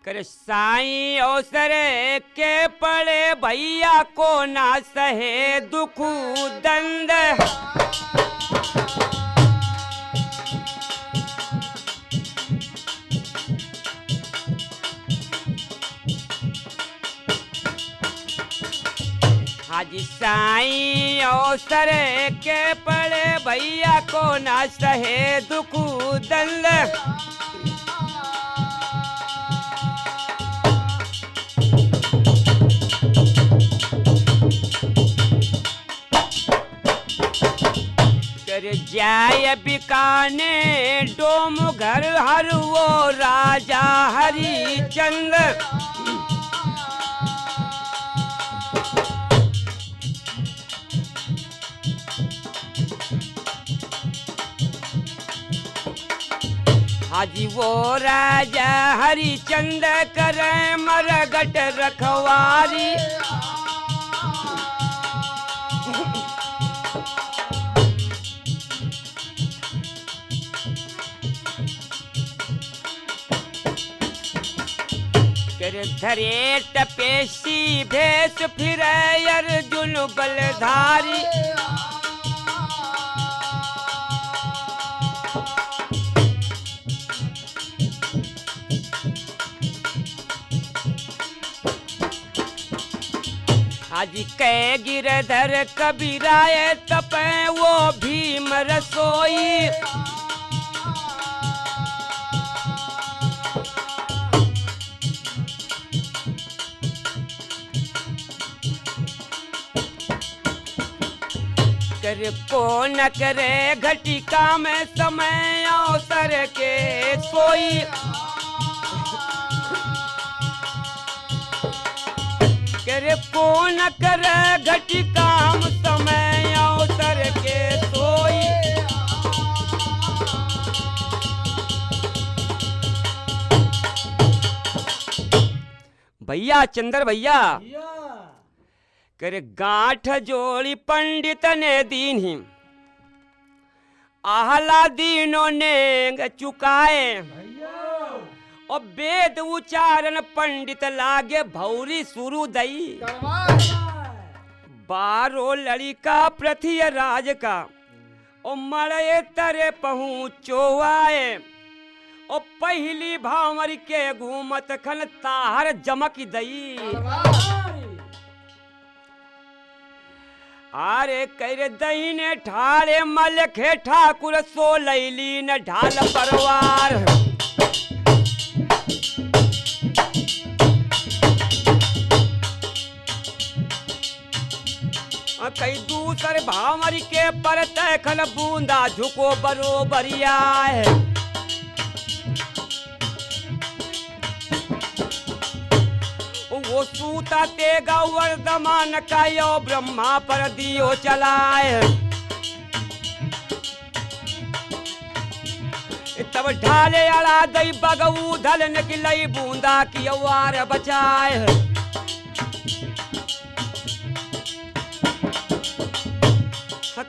कर साईं अवसर के पड़े भैया को ना सहे दुख दंड। हाजी साईं अवसर के पड़े भैया को ना सहे दुख दंड। जाय बिकाने डोम घर हर वो राजा हरिचंद्र। हाजी वो राजा हरिचंद्र करे मरगट रखवारी। धरे टपेशी भेष फिरे अर्जुन बलधारी। हाजी कै गिरधर कबीराए तपे वो भीम रसोई। को न करे घटिका में समय अवसर के सोई। करे को न करे घटिका में समय अवसर के सोई। भैया चंद्र भैया करे गांठ जोड़ी पंडित ने दीन ही आहलादीनों ने चुकाए। और वेद उच्चारण पंडित लागे भौरी सुरु दई। 12 लड़िका पृथ्वी राज का और मरे तरे पहुँचो आए। और पहली भावर के घूमत खन ताहर जमक दई। आरे करे दहीने ठाड़े मलखे ठाकुर सो लैली न ढाल परवार। कई दूसर भावरी के पर तखन बूंदा झुको बरोबरिया है। वो सूता तेगा वर्धमान का यो ब्रह्मा पर दियो चलाए। तब ढाले अड़ा दई बगऊ धल निकलई बूंदा की वार बचाए।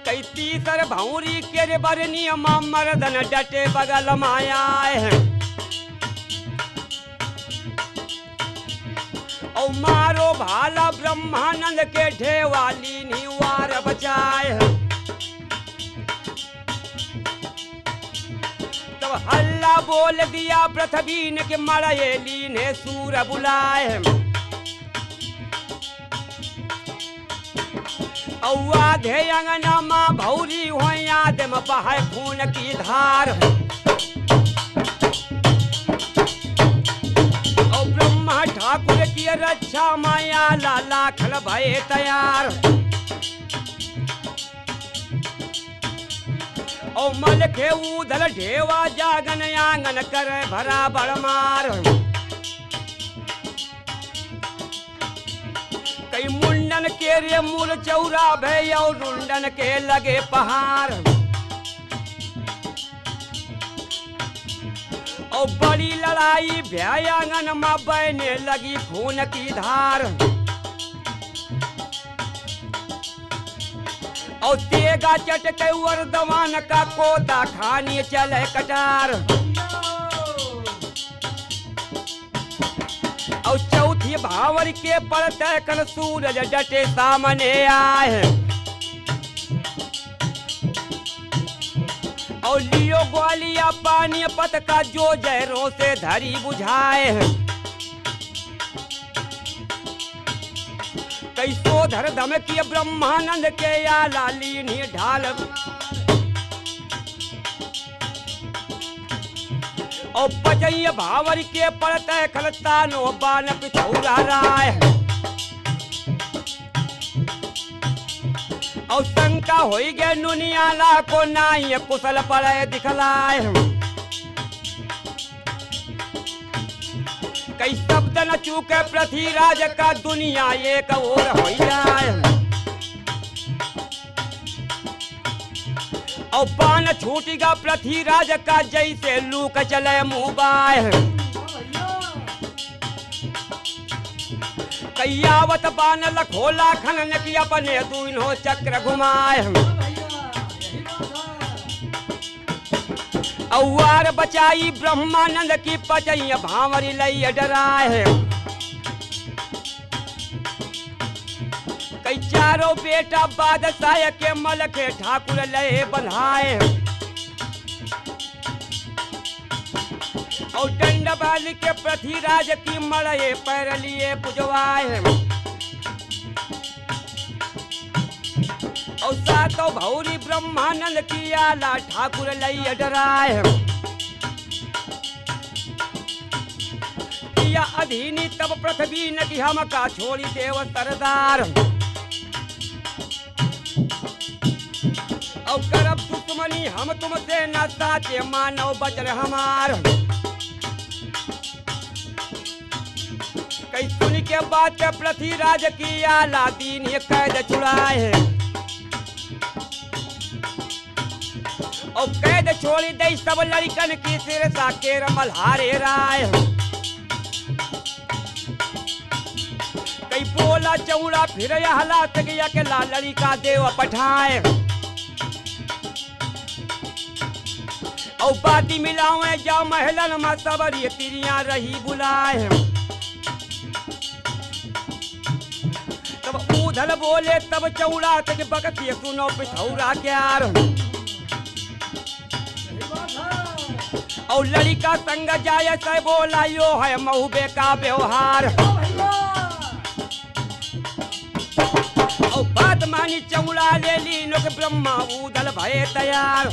कई तीसर भौरी के बरनी मर्दन डटे बगल माया है। और मारो भाला ब्रह्मानंद के ढेवाली निवार बचाए। तब हल्ला बोल दिया पृथ्वी ने के मड़ेली ने सूर बुलाए। औवाधे अंगना माँ भौरी हो याद में बहाय खून की धार। और ब्रह्मा ठाकुर की रक्षा माया लाला खल भय तैयार। और मल के उधर ढेवा जागन आंगन कर भरा बड़ मार। कई मुंडन के रे मूल चौरा भय और रुंडन के लगे पहाड़। और बड़ी लड़ाई भयांगन में बहने लगी खून की धार। और तेगा चटके वर्धमान का कोदा खानी चले कटार। और चौथी भावर के पड़ते कल सूरज डटे सामने आए और लियो ग्वालिया पानी पत का जो जहरों से धरी बुझाए कैसो धर धमकी ब्रह्मानंद के या लालीनी ढाल और पचैया भावर के पड़ते खलतानो बान पिछौरा राय और शंका होई गे नुनियाला को नाई कुशल पड़े दिखलाए कई शब्द न चूके पृथ्वीराज का दुनिया एक और हो जाए और बाण छूटेगा पृथ्वीराज का जैसे लूक चले मुबाह कैयावत बाण लखोला खनन की अपने दूनो चक्र घुमाए औवार बचाई ब्रह्मानंद की पचैया भांवरी लई डराए कई चारों बेटा बादशाह के मलके ठाकुर लय बधाए और दंड बाली के पृथ्वीराज की मड़े पैर लिए पुजवाए और सातों भौरी ब्रह्मानंद की आला ठाकुर लई डराए किया अधीनी तब पृथ्वी न की हम का छोड़ी देव सरदार और करब दुश्मनी हम तुमसे न साचे मानव बचर हमार कई सुन के बात पृथ्वीराज की आला दीन ये कैद छुड़ाए और कैद छोड़ी दे सब लड़कन की सिर सा केर मल्हारे राय कई बोला चौड़ा फिर हालात गया के ला लड़का देव पठाए और बाती मिलावे जा महलन में सबरी तिरियां रही बुलाए तब ऊधल बोले तब चौड़ा तक बकती सुनो पिछौरा क्यार और लड़का संग जाए से बोला यो है महुबे का व्यवहार और बात मानी चौड़ा ले ली लोग ब्रह्मा ऊधल भये तैयार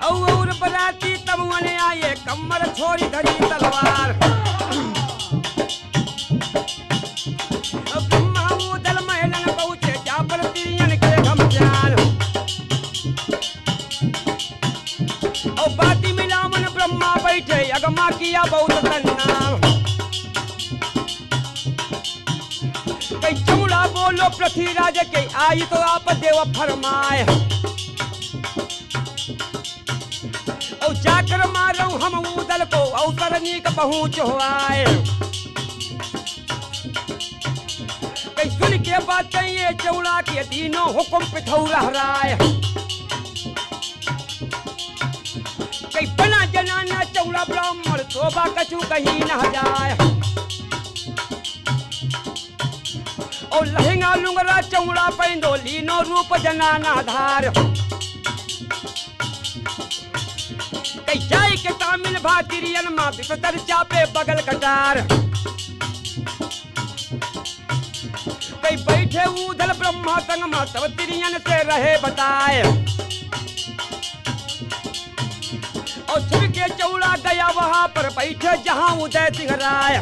और बराती तब मने आए कमर छोड़ी धरी तलवार ब्रह्मा ऊधल महलन पहुंचे जा पर तिरियन के घमसान और बाती मिलावन ब्रह्मा बैठे अगमा किया बहुत सन्नाम कई चौड़ा बोलो पृथ्वीराज के आई तो आप देव फरमाए और जाकर मारो हम ऊदल को अवसर नीक पहुंच आए कई सुन के बात ये चौड़ा के तीनों हुक्म पिथौरा हराए कई बना जनाना चौड़ा ब्राह्मण शोभा कछु कहीं न जाए और लहंगा लुंगरा चौड़ा पैंदो लीनो रूप जनाना धार कई जाय के तामिल भातिरियन मां बिपतर चापे बगल कटार कई बैठे ऊधल ब्रह्मा संग मां सब तिरियन से रहे बताए और छिड़ के चौड़ा गया वहां पर बैठे जहां उदय सिंह राय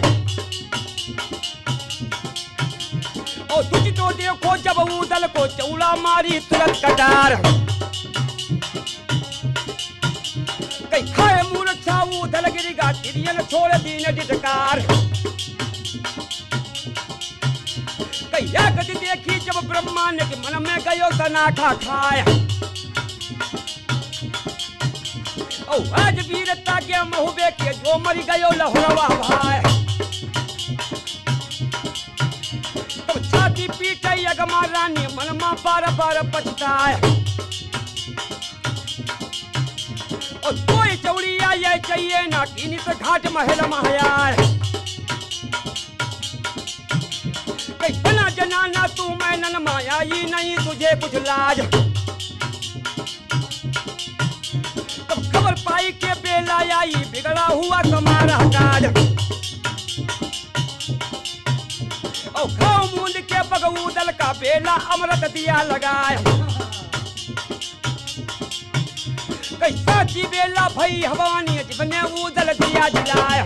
और तुझ तो देखो जब ऊधल को चौड़ा मारी तुरंत कटार कई खाए मूर्छा ऊधल गिरिगा तिरियन छोड़ दीन डिटकार कई गति देखी जब ब्रह्मा ने के मन में गयो सनाखा खाया ओ आज वीरता के महुबे के जो मरी गयो लहरवा भाई तब छाती पीटे यगमा रानी मन में बार बार पछताए और कोई चौड़िया ये चाहिए ना कीनी से घाट महल महायार बना जनाना तू मैं नन माया ही नहीं तुझे कुछ लाज तब खबर पाई के बेला आई बिगड़ा हुआ तुम्हारा काज और खाओ मूंद के बगऊ दल का बेला अमृत दिया लगाया कैसा की बेला भई हवानी जीवने उदल दिया जलाया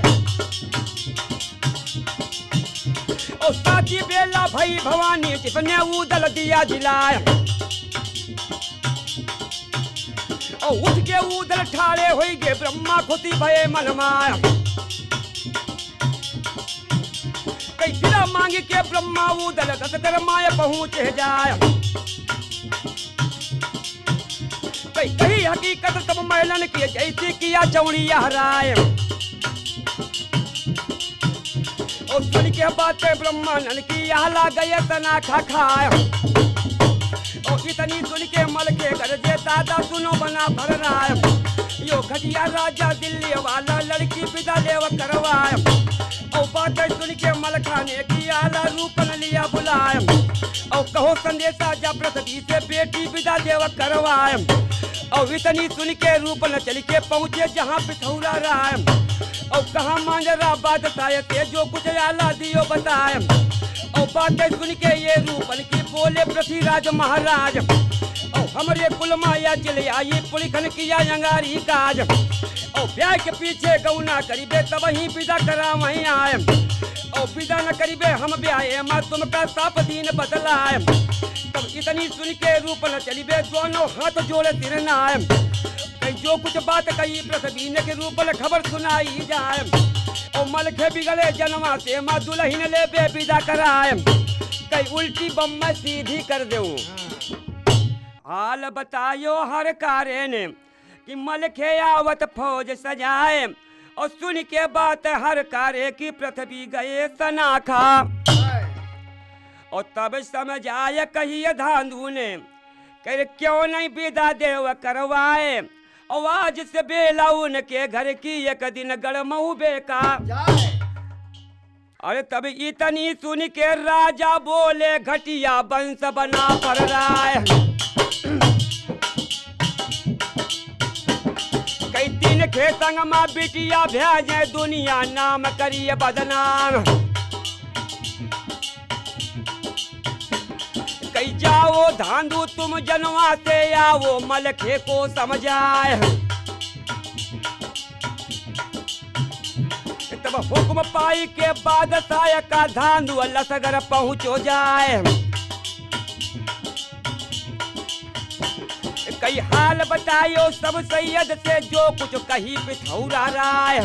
और साची बेला भई भवानी जीवने उदल दिया जलाया और उठ के उदल ठाड़े होई गे ब्रह्मा खुदी भये मन माया कई फिरा मांगी के ब्रह्मा उदल दस कर माया पहुँचे जाया कही हकीकत तब महिलन की जैसी किया चौड़िया राय और सुन के बातें ब्रह्मानंद की आला गए तना खा खाए और इतनी सुन के मल के घर जे दादा सुनो बना भर रहा है यो घटिया राजा दिल्ली वाला लड़की विदा देव करवाए और बातें सुन के मल खाने की आला रूपन लिया बुलाए और कहो संदेशा जा पृथ्वी से बेटी विदा देव करवाए और इतनी सुन के रूप न चल के पहुंचे जहाँ पिथौरा रहा है और कहाँ मांजरा बादशाह थे जो कुछ आला दियो बताए और बातें सुन के ये रूपन की बोले पृथ्वीराज महाराज और हमारे कुल माया चले आई पुलिखन किया अंगारी काज और ब्याह के पीछे गौना करीबे तब ही विदा करा वहीं आए और विदा न करीबे हम ब्याह माँ तुमका साप दीन बदलाए तब इतनी सुन के रूप न चली बे दोनों हाथ जोड़े सिर नाय कहीं जो कुछ बात कही पृथ्वी ने के रूप में खबर सुनाई जाए और मल के बिगड़े जन्मा से माँ दुल्हन ले बे विदा कराए कहीं उल्टी बम में सीधी कर दूं हाल बतायो हर कारे ने कि मल के आवत फौज सजाए और सुन के बात हर कारे की पृथ्वी गए सनाखा और तब समझ आया कहिए धांधू ने कर क्यों नहीं विदा देव करवाए और आज से बेला उनके घर की एक दिन गड़मऊ बेका अरे तब इतनी सुन के राजा बोले घटिया वंश बना पर रहा है कई दिन के संग माँ बिटिया भेजे दुनिया नाम करिए बदनाम कई जाओ धांधू तुम जनवा से आओ मलखे को समझाए तब हुक्म पाई के बाद साय का धांधू लसगर पहुंचो जाए कई हाल बतायो सब सैयद से जो कुछ कही पिथौरा राय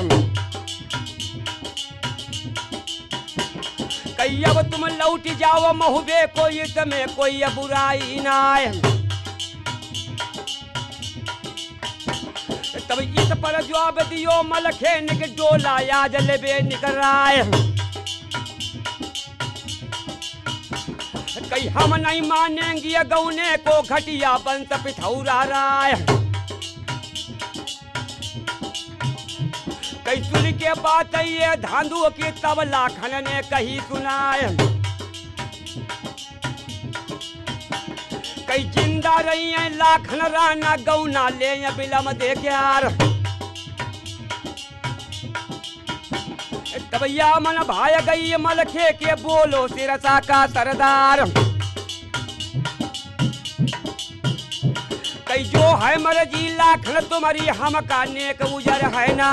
कई अब तुम लौट जाओ महुबे को इसमें कोई बुराई ना है तब इस पर जवाब दियो मलखे निक डोला याद लेबे निकराए कई हम नहीं मानेंगे गौने को घटिया बंस पिथौरा राय कई सुन के बात ये धांधू की तब लाखन ने कही सुनाए कई जिंदा रही है लाखन राना गौना ले बिलम दे यार तब या मन भाई गई मलखे के बोलो सिरसा का सरदार कई जो है मर्जी लाखन तुम्हारी हम का नेक उजर है ना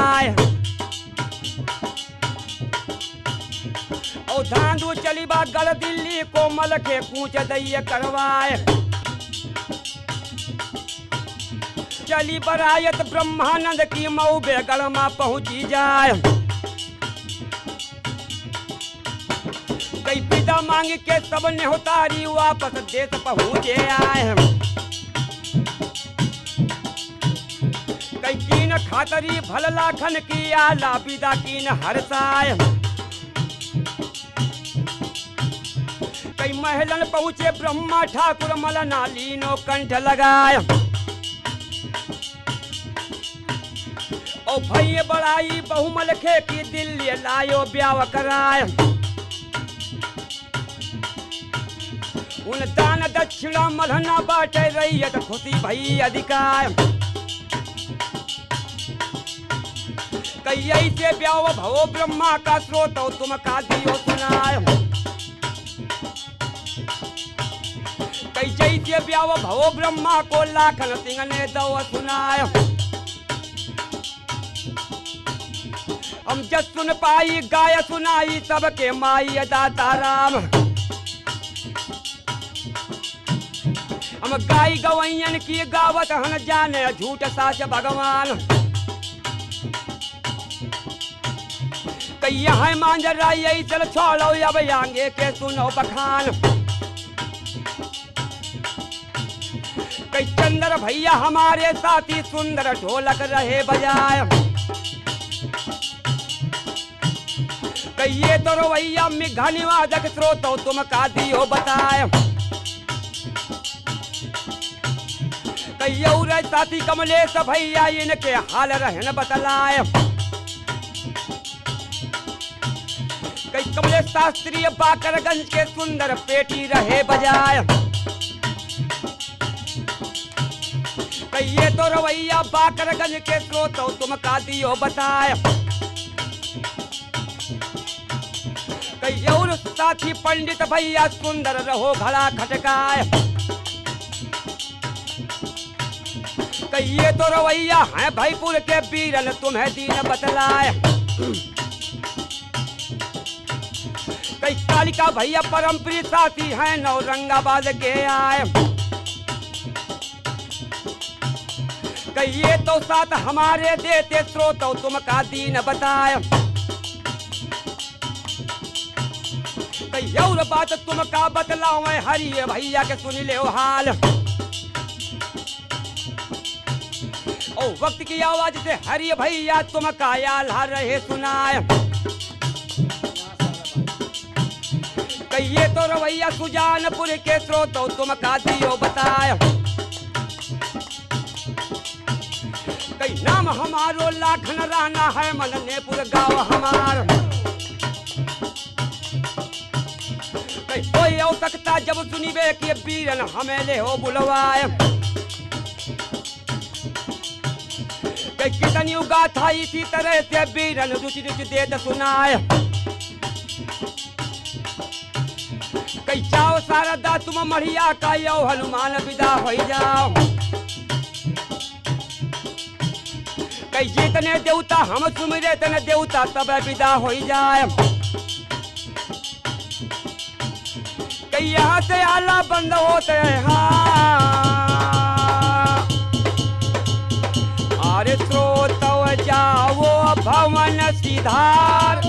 और धांधू चली बा गल दिल्ली को मलखे कूच दैये करवाए चली बरायत ब्रह्मानंद की मऊ बेगल में पहुंची जाए कई पिता मांग के सब ने उतारी वापस देश पहुंचे आए कई कीन खातरी भल लाखन की आला पिता कीन हरसाए कई महलन पहुंचे ब्रह्मा ठाकुर मलना लीनो कंठ लगाए और भैया बड़ाई बहुमल खे की दिल्ली लायो ब्याह कराए उन दान दक्षिणा मलहना बाटे रैयत खुशी भई अधिकार कई ऐसे ब्याह भवो ब्रह्मा का स्रोत हो तुम का दियो सुनाय कई जैसे ब्याह भवो ब्रह्मा को लाखन सिंह ने दो सुनाय हम जस सुन पाई गाय सुनाई सबके माई दाता राम हम गाय गवैयन की गावत हन जाने झूठ साच भगवान कई है मांजर राई चल छोड़ो अब आगे के सुनो बखान कई चंद्र भैया हमारे साथी सुंदर ढोलक रहे बजाय कई ये तो रवैया मिघा निवादक स्रोत तुम का दियो बताए कई और साथी कमलेश भैया इनके हाल रहन बतलाए कई कमलेश शास्त्रीय बाकरगंज के सुंदर पेटी रहे बजाय कई ये तो रवैया बाकरगंज के स्रोत तुम का दियो बताए कई और साथी पंडित भैया सुंदर रहो घड़ा खटकाए कई ये तो रवैया है भाईपुर के बीरन तुम्हें दीन बतलाए कई कालिका भैया परमप्रिय साथी हैं नौरंगाबाद के आए कई ये तो साथ हमारे देते स्रोत तुम का दीन बताए कई और बात तुम का बतलाओ हरिये भैया के सुन ले हाल ओ वक्त की आवाज से हरिये भैया तुम का याल रहे सुनाए कई ये तो रवैया सुजानपुर के स्रोत तुम का दियो बताए कई नाम हमारो लाखन राना है मलनेपुर गाँव हमार कई कोई हो सकता जब सुनिबे कि बीरन हमें ले हो बुलवाए कई कितनी गाथा इसी तरह से बीरन रुचि रुचि देत सुनाए कई जाओ शारदा तुम मढ़िया का यो हनुमान विदा हो जाओ कई जितने देवता हम सुमिरे तने देवता सब विदा हो जाए कई यहाँ से आला बंद होते हैं अरे स्रोत जाओ भवन सिधार